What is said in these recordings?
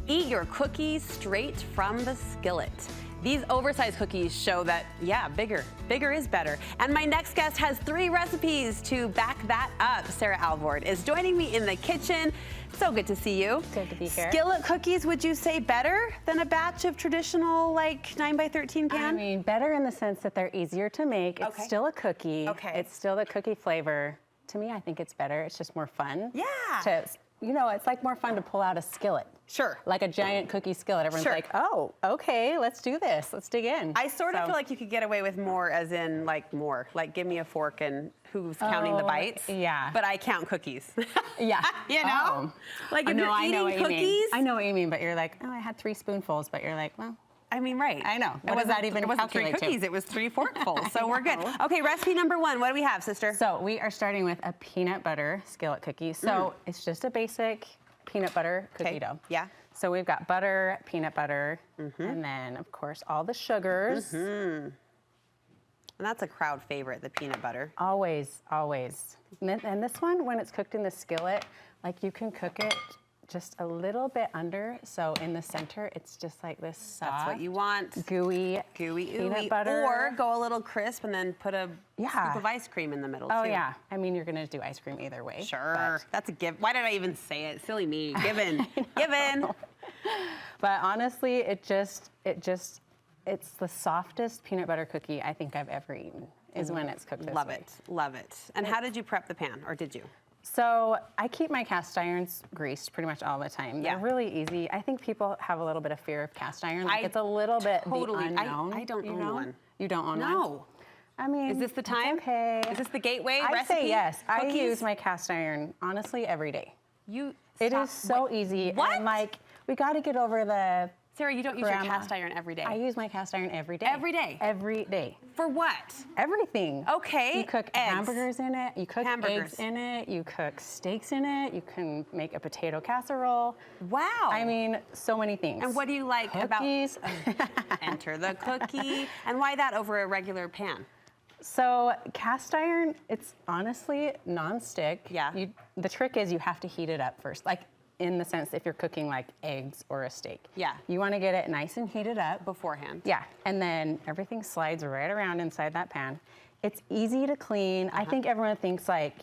Eat your cookies straight from the skillet. These oversized cookies show that, yeah, bigger is better. And my next guest has 3 recipes to back that up. Sarah Alvord is joining me in the kitchen. So good to see you. Good to be here. Skillet cookies, would you say better than a batch of traditional, like, 9x13 pan? I mean, better in the sense that they're easier to make. It's still a cookie. Okay. It's still the cookie flavor. To me, I think it's better. It's just more fun. Yeah. You know, it's like more fun to pull out a skillet. Sure. Like a giant cookie skillet. Everyone's like, oh, okay, let's do this. Let's dig in. I sort of feel like you could get away with more, as in like more. Like give me a fork and who's counting the bites? Yeah. But I count cookies. Yeah. You know? Like if no, you're I know eating what you mean. cookies. I know what you mean, but you're like, oh, I had 3 spoonfuls, but you're like, well. I mean, right. I know. It wasn't, it wasn't 3 cookies, it was 3 forkfuls. So we're good. Okay, recipe number 1. What do we have, sister? So we are starting with a peanut butter skillet cookie. So it's just a basic peanut butter cookie dough. Yeah. So we've got butter, peanut butter, and then, of course, all the sugars. And that's a crowd favorite, the peanut butter. Always, always. And this one, when it's cooked in the skillet, like you can cook it just a little bit under, so in the center, it's just like this soft, That's what you want. gooey peanut butter. Or go a little crisp and then put a scoop of ice cream in the middle, Oh, too. yeah. I mean, you're going to do ice cream either way. Sure. That's a give. Why did I even say it? Silly me. Given. Given. But honestly, it's the softest peanut butter cookie I think I've ever eaten, is when it's cooked this way. Love it. Love it. And how did you prep the pan, or did you? So I keep my cast irons greased pretty much all the time. Yeah. They're really easy. I think people have a little bit of fear of cast iron. Like it's a little bit the unknown. I don't own one. You don't own one? No. I mean, Is this the time? Okay. Is this the gateway I recipe? say yes. Cookies? I use my cast iron, honestly, every day. It is so easy. What? And like, we got to get over the Sarah, you don't use your cast iron every day. I use my cast iron every day. Every day? Every day. For what? Everything. Okay. You cook hamburgers in it. You cook Hamburgers. eggs in it. You cook steaks in it. You can make a potato casserole. Wow. I mean, so many things. And what do you like Cookies. about enter the cookie? And why that over a regular pan? So cast iron, it's honestly nonstick. Yeah. The trick is you have to heat it up first. Like, in the sense if you're cooking like eggs or a steak. Yeah. You want to get it nice and heated up. Beforehand. Yeah, and then everything slides right around inside that pan. It's easy to clean. I think everyone thinks like,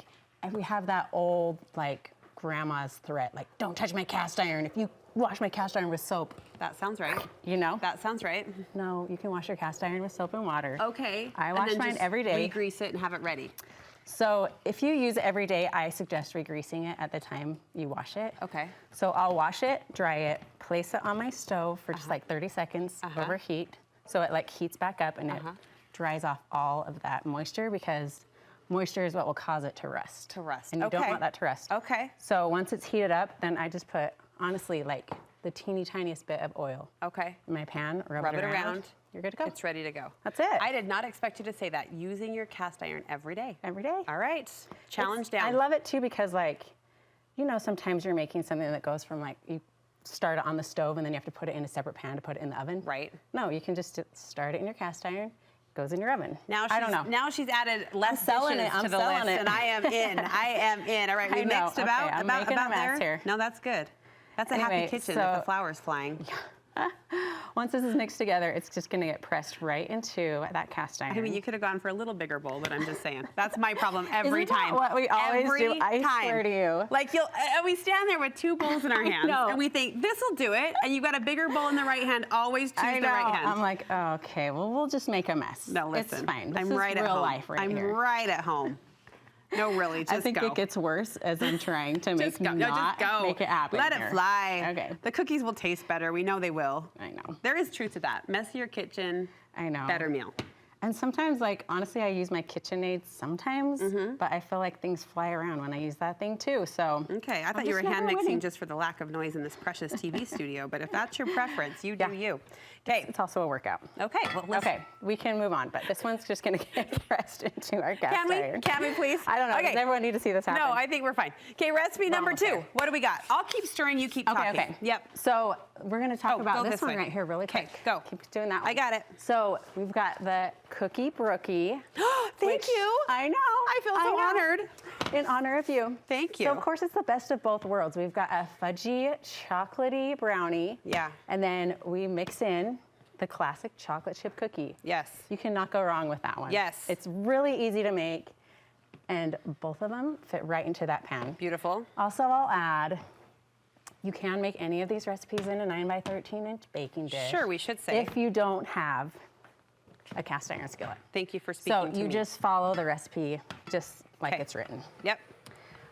and we have that old like grandma's threat, like don't touch my cast iron. If you wash my cast iron with soap. That sounds right. You know? That sounds right. No, you can wash your cast iron with soap and water. Okay. I wash mine every day. Re-grease it and have it ready. So if you use it every day, I suggest re-greasing it at the time you wash it. Okay. So I'll wash it, dry it, place it on my stove for just like 30 seconds, overheat. So it like heats back up and it dries off all of that moisture, because moisture is what will cause it to rust. To rust. And you don't want that to rust. Okay. So once it's heated up, then I just put, honestly, like the teeny tiniest bit of oil in my pan, rub it around. You're good to go. It's ready to go. That's it. I did not expect you to say that. Using your cast iron every day. Every day. All right. Challenge down. I love it too, because like, you know, sometimes you're making something that goes from like, you start it on the stove and then you have to put it in a separate pan to put it in the oven. Right. No, you can just start it in your cast iron, goes in your oven. Now I don't know. Now she's added less dishes I'm to the selling list, it. and I am in. I am in. All right, we mixed about I'm making a mess there. here. No, that's good. That's a happy kitchen with the flowers flying. Once this is mixed together, it's just gonna get pressed right into that cast iron. I mean, you could have gone for a little bigger bowl, but I'm just saying. That's my problem every time. Isn't that what we always do? I swear to you. Like we stand there with 2 bowls in our hands, and we think, this'll do it, and you've got a bigger bowl in the right hand, always choose the right hand. I'm like, oh, okay, well, we'll just make a mess. No, listen. It's fine. I'm This is right at real home. life right here. I'm right at home. No, really, just go. I think it gets worse as I'm trying to make just go. make it happen. Let it fly. Okay. The cookies will taste better. We know they will. I know. There is truth to that. Messier kitchen, I know. better meal. And sometimes, like, honestly, I use my KitchenAid sometimes, but I feel like things fly around when I use that thing too, so. Okay, I thought you were hand mixing just for the lack of noise in this precious TV studio, but if that's your preference, you do you. Okay. It's also a workout. Okay, well, listen. Okay, we can move on, but this one's just gonna get pressed into our cast iron. Can we please? I don't know, does everyone need to see this happen? No, I think we're fine. Okay, recipe number 2. Okay. What do we got? I'll keep stirring, you keep talking. Okay. Yep. So we're gonna talk about go this this one way. right here really quick. Okay, go. Keep doing that one. I got it. So we've got the cookie brookie. Thank you. I know. I feel so honored. In honor of you. Thank you. So of course it's the best of both worlds. We've got a fudgy, chocolatey brownie. Yeah. And then we mix in the classic chocolate chip cookie. Yes. You cannot go wrong with that one. Yes. It's really easy to make, and both of them fit right into that pan. Beautiful. Also, I'll add, you can make any of these recipes in a 9 by 13 inch baking dish. Sure, we should say. If you don't have a cast iron skillet. Thank you for speaking to me. So you just follow the recipe just like Okay. it's written. Yep.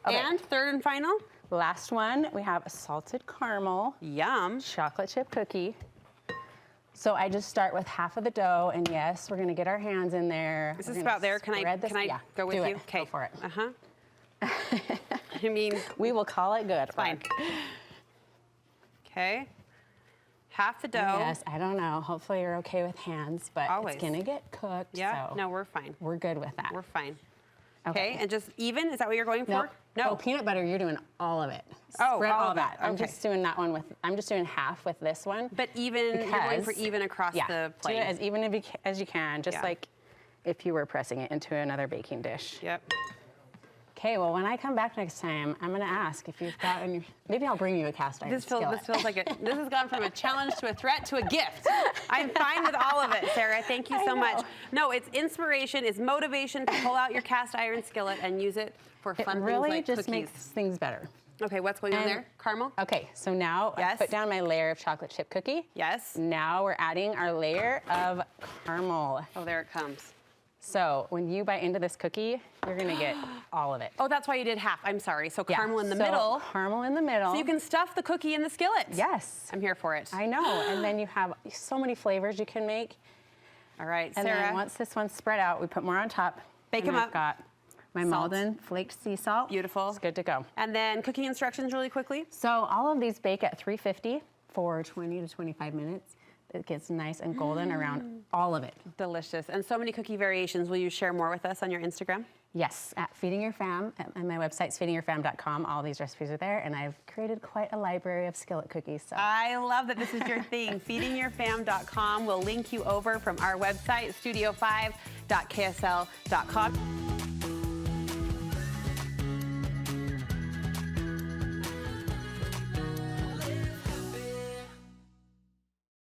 Okay. And third and final? Last one, we have a salted caramel Yum. chocolate chip cookie. So I just start with half of the dough, and yes, we're gonna get our hands in there. Is We're this gonna about there? Can I yeah, go with do you? it. Okay. Go for it. Uh-huh. I mean, We will call it good. fine. Okay. Half the dough. Yes, I don't know. Hopefully you're okay with hands, but Always. it's gonna get cooked. Yeah. So No, we're fine. we're good with that. We're fine. Okay. And just even? Is that what you're going for? Nope. No. Oh, peanut butter, you're doing all of it. Oh, Spread all all of that. it. I'm Okay. just doing that one with, I'm just doing half with this one. But even, you're going for Because- even across yeah, the do plate. it as even as you can, just Yeah. like if you were pressing it into another baking dish. Yep. Okay, well, when I come back next time, I'm gonna ask if you've got any, maybe I'll bring you a cast iron This skillet. feels like this has gone from a challenge to a threat to a gift. I'm fine with all of it, Sarah. Thank you I so know. much. No, it's inspiration, it's motivation to pull out your cast iron skillet and use it for It fun really things like just cookies. makes things better. Okay, what's going on And- there? Caramel? Okay, so now I Yes. put down my layer of chocolate chip cookie. Yes. Now we're adding our layer of caramel. Oh, there it comes. So when you bite into this cookie, you're gonna get all of it. Oh, that's why you did half. I'm sorry. So Yeah, caramel in the so middle. Caramel in the middle. So you can stuff the cookie in the skillet. Yes. I'm here for it. I know, and then you have so many flavors you can make. All right, And Sarah. then once this one's spread out, we put more on top. Bake and 'em I've up. got my Salt. Malden flaked sea salt. Beautiful. It's good to go. And then cooking instructions really quickly. So all of these bake at 350 for 20 to 25 minutes. It gets nice and golden around all of it. Delicious. And so many cookie variations. Will you share more with us on your Instagram? Yes, at Feeding Your Fam, and my website's feedingyourfam.com. All these recipes are there, and I've created quite a library of skillet cookies. So. I love that this is your thing. Feedingyourfam.com will link you over from our website, studio5.ksl.com.